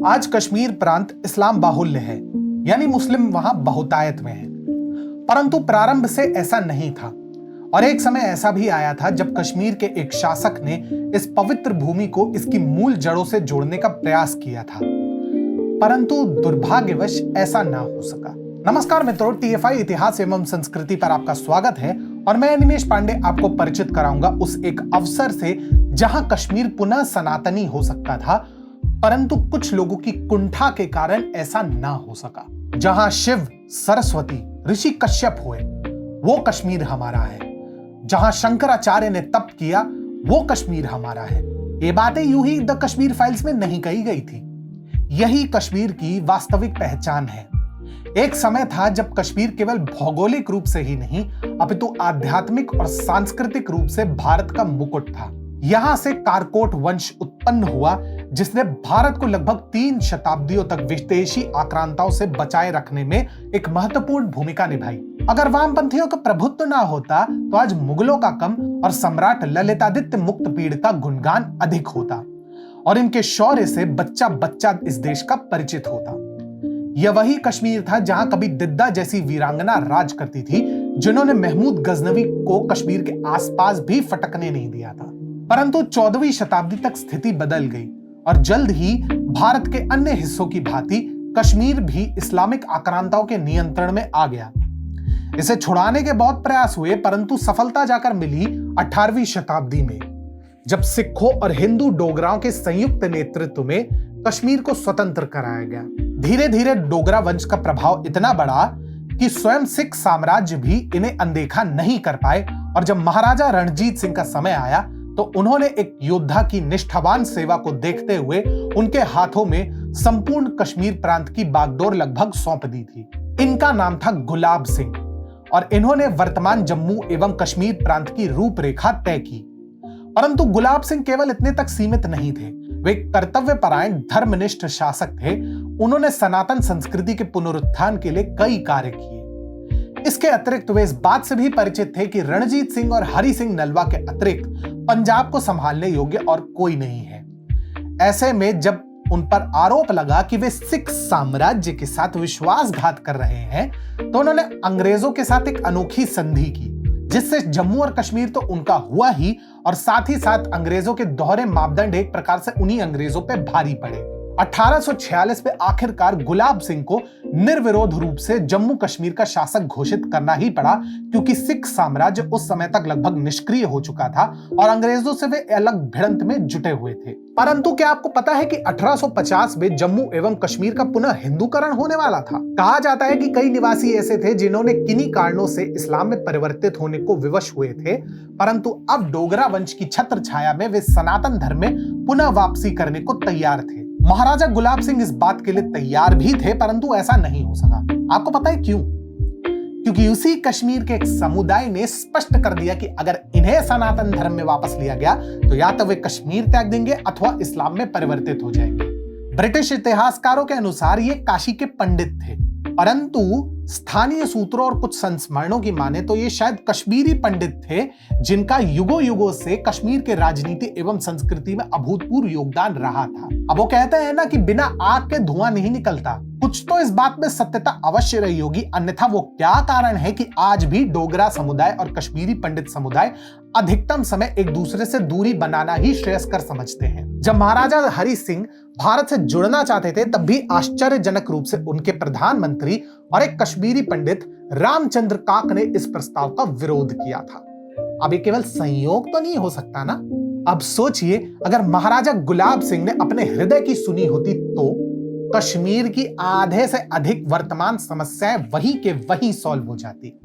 आज कश्मीर प्रांत इस्लाम बाहुल्य है, यानी मुस्लिम वहां बहुतायत में है। परंतु प्रारंभ से ऐसा नहीं था और एक समय ऐसा भी आया था जब कश्मीर के एक शासक ने इस पवित्र भूमि को इसकी मूल जड़ों से जोड़ने का प्रयास किया था, परंतु दुर्भाग्यवश ऐसा ना हो सका। नमस्कार मित्रों, टीएफआई इतिहास एवं संस्कृति पर आपका स्वागत है और मैं निमेश पांडे आपको परिचित कराऊंगा उस एक अवसर से जहां कश्मीर पुनः सनातनी हो सकता था, परंतु कुछ लोगों की कुंठा के कारण ऐसा ना हो सका। जहां शिव, सरस्वती, ऋषि कश्यप हुए, वो कश्मीर हमारा है। जहां शंकराचार्य ने तप किया, वो कश्मीर हमारा है। ये बातें यूं ही द कश्मीर फाइल्स में नहीं कही गई थी। यही कश्मीर की वास्तविक पहचान है। एक समय था जब कश्मीर केवल भौगोलिक रूप से ही नहीं, अपितु आध्यात्मिक और सांस्कृतिक रूप से भारत का मुकुट था। यहां से कारकोट वंश उत्पन्न हुआ, जिसने भारत को लगभग 3 शताब्दियों तक विदेशी आक्रांताओं से बचाए रखने में एक महत्वपूर्ण भूमिका निभाई। अगर वामपंथियों का प्रभुत्व ना होता तो आज मुगलों का कम और सम्राट ललितादित्य मुक्तपीड़ का गुणगान अधिक होता और इनके शौर्य से बच्चा बच्चा इस देश का परिचित होता। यह वही कश्मीर था जहां कभी दिद्दा जैसी वीरांगना राज करती थी, जिन्होंने महमूद गजनवी को कश्मीर के आसपास भी फटकने नहीं दिया था। परंतु 14वीं शताब्दी तक स्थिति बदल गई और जल्द ही भारत के अन्य हिस्सों की भांति कश्मीर भी इस्लामिक आक्रांताओं के नियंत्रण में आ गया। इसे छुड़ाने के बहुत प्रयास हुए, परंतु सफलता जाकर मिली 18वीं शताब्दी में, जब सिखों और हिंदू डोगराओं के संयुक्त नेतृत्व में कश्मीर को स्वतंत्र कराया गया। धीरे धीरे डोगरा वंश का प्रभाव इतना बढ़ा कि स्वयं सिख साम्राज्य भी इन्हें अनदेखा नहीं कर पाए और जब महाराजा रणजीत सिंह का समय आया तो उन्होंने एक योद्धा की निष्ठावान सेवा को देखते हुए उनके हाथों में संपूर्ण कश्मीर प्रांत की बागडोर लगभग सौंप दी थी। इनका नाम था गुलाब सिंह और इन्होंने वर्तमान जम्मू एवं कश्मीर प्रांत की रूपरेखा तय की। परंतु गुलाब सिंह केवल इतने तक सीमित नहीं थे। वे कर्तव्यपरायण धर्मनिष्ठ शासक थे। उन्होंने सनातन संस्कृति के पुनरुत्थान के लिए कई कार्य किए। इसके अतिरिक्त वे इस बात से भी परिचित थे कि रणजीत सिंह और हरि सिंह नलवा के अतिरिक्त पंजाब को संभालने योग्य और कोई नहीं है। ऐसे में जब उन पर आरोप लगा कि वे सिख साम्राज्य के साथ विश्वासघात कर रहे हैं, तो उन्होंने अंग्रेजों के साथ एक अनोखी संधि की, जिससे जम्मू और कश्मीर तो उनका हुआ ही और साथ ही साथ अंग्रेजों के दोहरे मापदंड एक प्रकार से उन्हीं अंग्रेजों पे भारी पड़े। 1846 में आखिरकार गुलाब सिंह को निर्विरोध रूप से जम्मू कश्मीर का शासक घोषित करना ही पड़ा, क्योंकि सिख साम्राज्य उस समय तक लगभग निष्क्रिय हो चुका था और अंग्रेजों से वे अलग भिड़ंत में जुटे हुए थे। परंतु क्या आपको पता है कि 1850 में जम्मू एवं कश्मीर का पुनः हिंदूकरण होने वाला था। कहा जाता है कि कई निवासी ऐसे थे जिन्होंने किन्हीं कारणों से इस्लाम में परिवर्तित होने को विवश हुए थे, परंतु अब डोगरा वंश की छत्र छाया में वे सनातन धर्म में पुनः वापसी करने को तैयार थे। महाराजा गुलाब सिंह इस बात के लिए तैयार भी थे, परंतु ऐसा नहीं हो सका। आपको पता है क्यों? क्योंकि उसी कश्मीर के एक समुदाय ने स्पष्ट कर दिया कि अगर इन्हें सनातन धर्म में वापस लिया गया तो या तो वे कश्मीर त्याग देंगे अथवा इस्लाम में परिवर्तित हो जाएंगे। ब्रिटिश इतिहासकारों के अनुसार ये काशी के पंडित थे, परंतु स्थानीय सूत्रों और कुछ संस्मरणों की माने तो ये शायद कश्मीरी पंडित थे, जिनका युगों युगों से कश्मीर के राजनीति एवं संस्कृति में अभूतपूर्व योगदान रहा था। अब वो कहते हैं ना कि बिना आग के धुआं नहीं निकलता। कुछ तो इस बात में सत्यता अवश्य रही होगी, अन्यथा वो क्या कारण है कि आज भी डोगरा समुदाय और कश्मीरी पंडित समुदाय अधिकतम समय एक दूसरे से दूरी बनाना ही श्रेयस्कर समझते हैं। जब महाराजा हरि सिंह भारत से जुड़ना चाहते थे, तब भी आश्चर्यजनक रूप से उनके प्रधानमंत्री और एक कश्मीरी पंडित रामचंद्र काक ने इस प्रस्ताव का विरोध किया था। अब ये केवल संयोग तो नहीं हो सकता ना? अब सोचिए, अगर महाराजा गुलाब सिंह ने अपने हृदय की सुनी होती तो कश्मीर की आधे से अधिक वर्तमान समस्याएं वहीं के वहीं सॉल्व हो जाती।